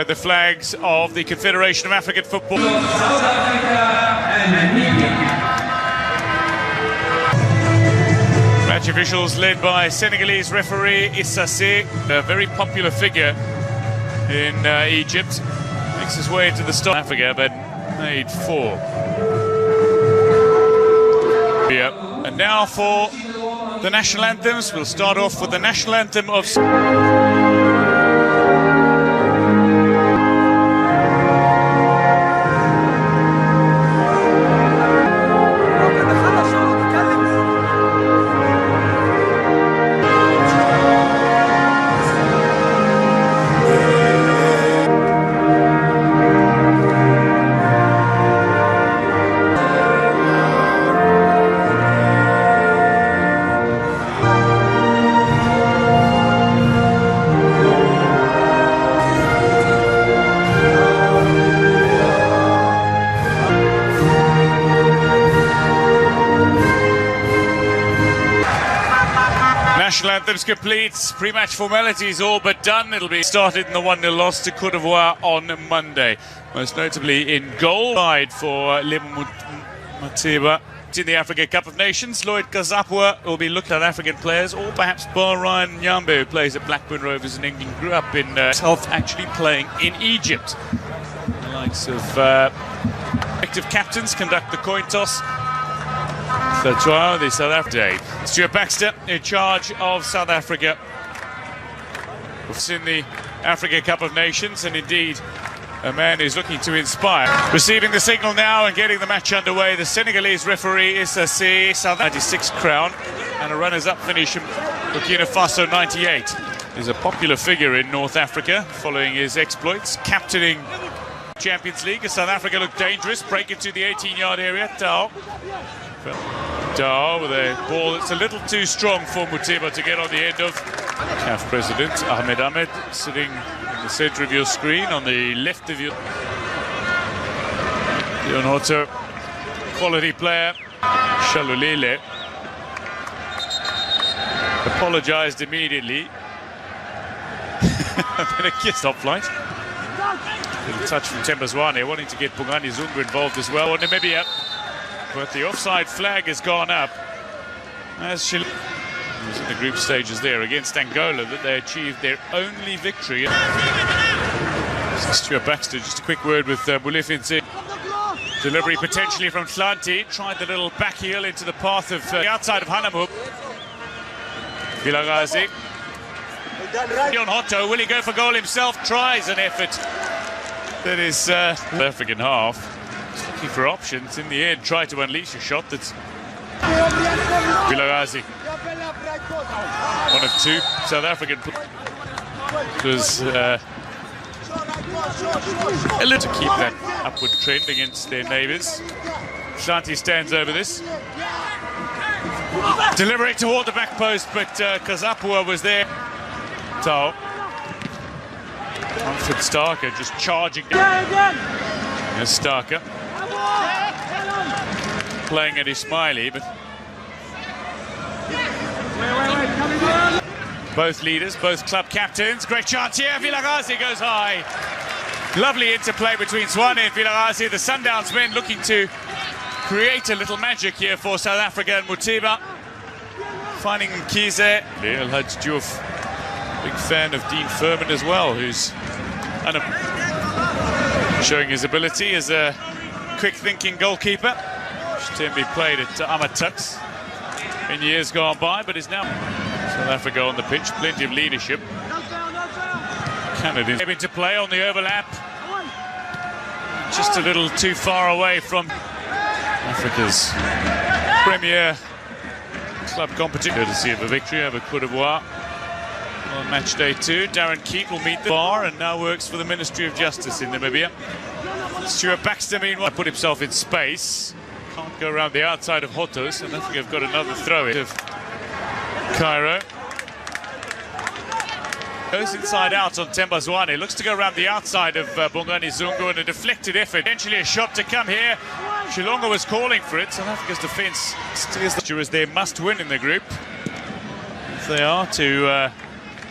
The flags of the Confederation of African Football. Match officials led by Senegalese referee Issase, a very popular figure in Egypt. Makes his way into the start of Africa, but made 4. And now for the national anthems. We'll start off with the national anthem of... National anthems complete, pre-match formalities all but done. It'll be started in the 1-0 loss to Cote d'Ivoire on Monday. Most notably in goal side for Moteba. In the Africa Cup of Nations, Lloyd Kazapwa will be looking at African players, or perhaps Ryan Nyambe, who plays at Blackburn Rovers in England, grew up in himself actually playing in Egypt. The likes of active captains conduct the coin toss. The trial, the South Africa. Stuart Baxter in charge of South Africa. It's in the Africa Cup of Nations, and indeed a man who's looking to inspire. Receiving the signal now and getting the match underway, the Senegalese referee Issase, South 96 crown, and a runners-up finish in Burkina Faso 98. He's a popular figure in North Africa following his exploits, captaining Champions League as South Africa looked dangerous, break into the 18-yard area. Tao with a ball that's a little too strong for Moteba to get on the end of. CAF President Ahmed sitting in the centre of your screen, on the left of your... Leon Hotto, quality player. Shalulile apologised immediately. Then a kiss top flight. Little touch from Tembazwane, wanting to get Bongani Zungu involved as well. وناميبيا, but the offside flag has gone up as she was in the group stages there against Angola, that they achieved their only victory. Stuart Baxter, just a quick word with Bulefinse. Delivery potentially from Tlanti, tried the little back heel into the path of the outside of Hanamub. Vilagazi. Leon Hotto, will he go for goal himself? Tries an effort that is African half. Looking for options, in the end tried to unleash a shot that's Vilagazi. One of 2 South African was a little to keep that upward trend against their neighbours. Shanti stands over this. Deliver it toward the back post, but Kazapwa was there. Tao. Comfort Starker just charging down. There's Starker. Playing at Ismaili, but both leaders, both club captains. Great chance here. Vilagazi goes high. Lovely interplay between Swane and Vilagazi. The Sundowns men looking to create a little magic here for South Africa, and Moteba finding Kize. El Hadj Diouf, big fan of Dean Furman as well, who's showing his ability as a quick-thinking goalkeeper. Tembi played at Amatux in years gone by, but is now South Africa on the pitch. Plenty of leadership. Canada came into play on the overlap. Just a little too far away from Africa's premier club competition. Courtesy of a victory over Cote d'Ivoire on match day 2. Darren Keat will meet the bar and now works for the Ministry of Justice in Namibia. Stuart Baxter, meanwhile, put himself in space. Can't go around the outside of Hotto, so I think they've got another throw in of Cairo. Goes inside out on Tembazwane. Looks to go around the outside of Bongani Zungu, and a deflected effort. Eventually a shot to come here. Shilonga was calling for it. South Africa's defence steers the as their must win in the group. If they are to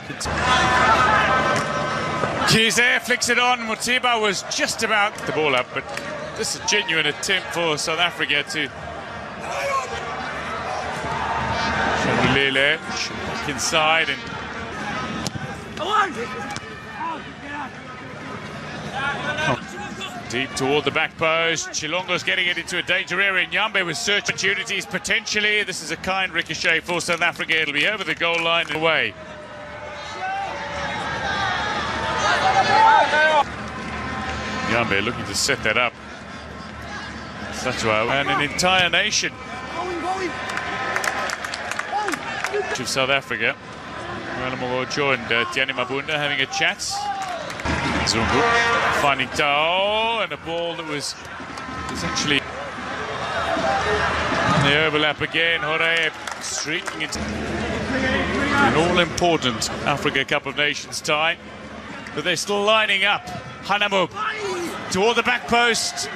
continue. Kize flicks it on. Mutiba was just about the ball up, but this is a genuine attempt for South Africa to Shamulele back inside and deep toward the back post. Chilongo's getting it into a danger area. Nyambe with search opportunities potentially. This is a kind ricochet for South Africa. It'll be over the goal line and away. Nyambe looking to set that up. And an entire nation of South Africa. Mojo and Tiani Mabunda having a chat. Zungu finding Tao and a ball that was essentially the overlap again. Hore streaking into an all-important Africa Cup of Nations tie, but they're still lining up. Hanamub toward the back post.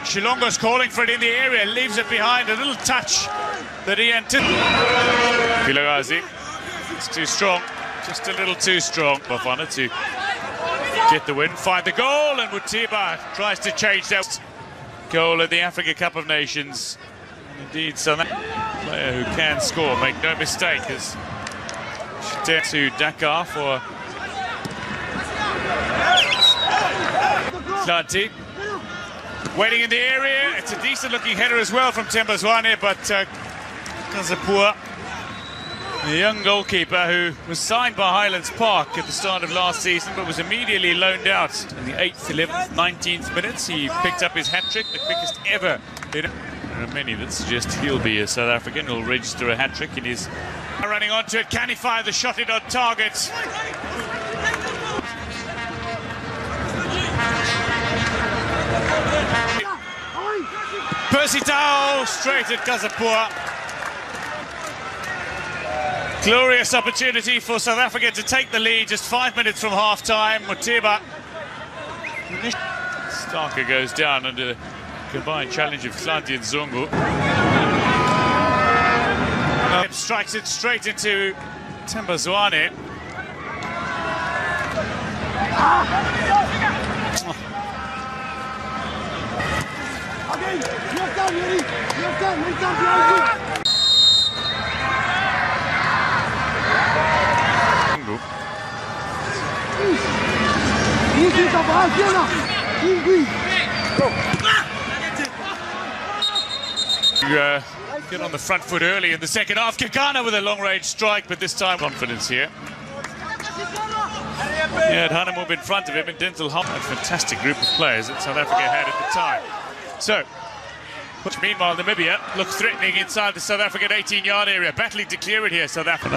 Shilongo's calling for it in the area, leaves it behind. A little touch that he anticipated. Vilagazi, it's too strong, just a little too strong. Bafana to get the win, find the goal, and Mutiba tries to change that goal at the Africa Cup of Nations. And indeed, South Africa player who can score, make no mistake, as to Dakar for Klanti. Waiting in the area, it's a decent-looking header as well from Themba Zwane, but Kazapua, the young goalkeeper who was signed by Highlands Park at the start of last season, but was immediately loaned out in the 8th, 11th, 19th minutes. He picked up his hat-trick, the quickest ever. There are many that suggest he'll be a South African. He'll register a hat-trick in his... Running onto it, can he fire the shot in on target? Percy Tao straight at Kazapua. Glorious opportunity for South Africa to take the lead just 5 minutes from half-time. Mutiba. Starker goes down under the combined challenge of Klanti and Zungu. Strikes it straight into Themba Zwane. Get on the front foot early in the second half. Kigana with a long-range strike, but this time confidence here. He had Hanamub in front of him and Denzel Hunt, a fantastic group of players that South Africa had at the time. So, meanwhile, Namibia look threatening inside the South African 18-yard area, battling to clear it here. South Africa.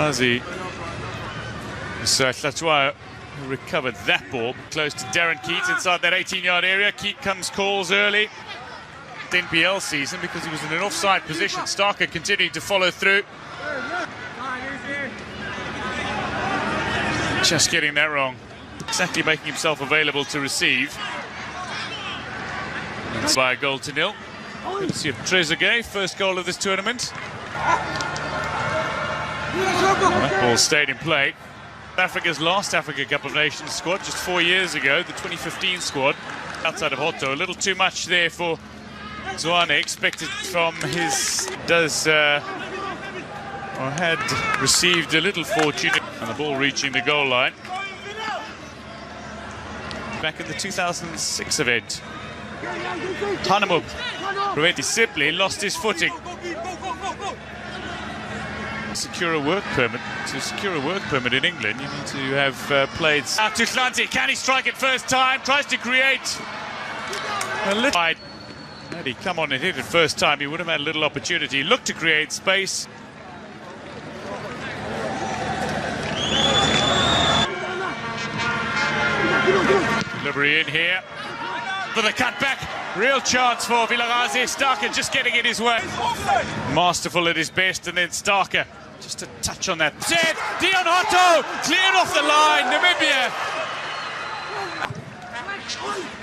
Tlatwa recovered that ball close to Darren Keat inside that 18-yard area. Keat comes calls early. NPL season because he was in an offside position. Starker continuing to follow through. Just getting that wrong. Exactly making himself available to receive. It's by a goal to nil. Good to see Trezeguet, first goal of this tournament. That ball stayed in play. Africa's last Africa Cup of Nations squad just 4 years ago, the 2015 squad, outside of Hotto. A little too much there for Zwane, expected from his, or had received a little fortune, and the ball reaching the goal line. Back in the 2006 event. Hanamub simply lost his footing. Secure a work permit. To secure a work permit in England, you need to have played. Out to Klanti, can he strike it first time? Tries to create a little. Had he come on and hit it first time, he would have had a little opportunity. Looked to create space. Delivery in here for the cutback. Real chance for Vilagazi. Starker just getting in his way. Masterful at his best, and then Starker just a touch on that. Said Dion Hotto cleared off the line. Namibia.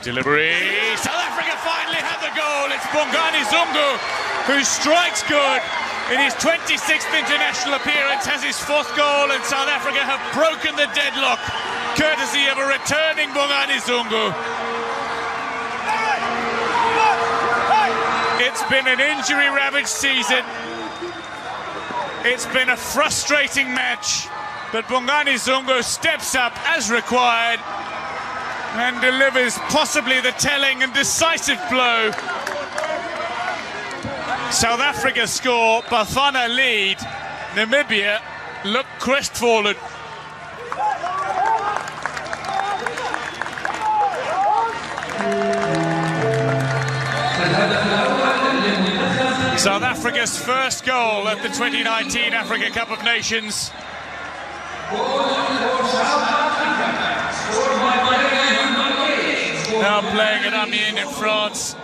Delivery. South Africa finally have the goal. It's Bongani Zungu who strikes good in his 26th international appearance, has his 4th goal, and South Africa have broken the deadlock. courtesy of a returning Bongani Zungu. It's been an injury-ravaged season. It's been a frustrating match, but Bongani Zungu steps up as required and delivers possibly the telling and decisive blow. South Africa score, Bafana lead. Namibia look crestfallen. South Africa's first goal at the 2019 Africa Cup of Nations. Now playing at Amiens in France.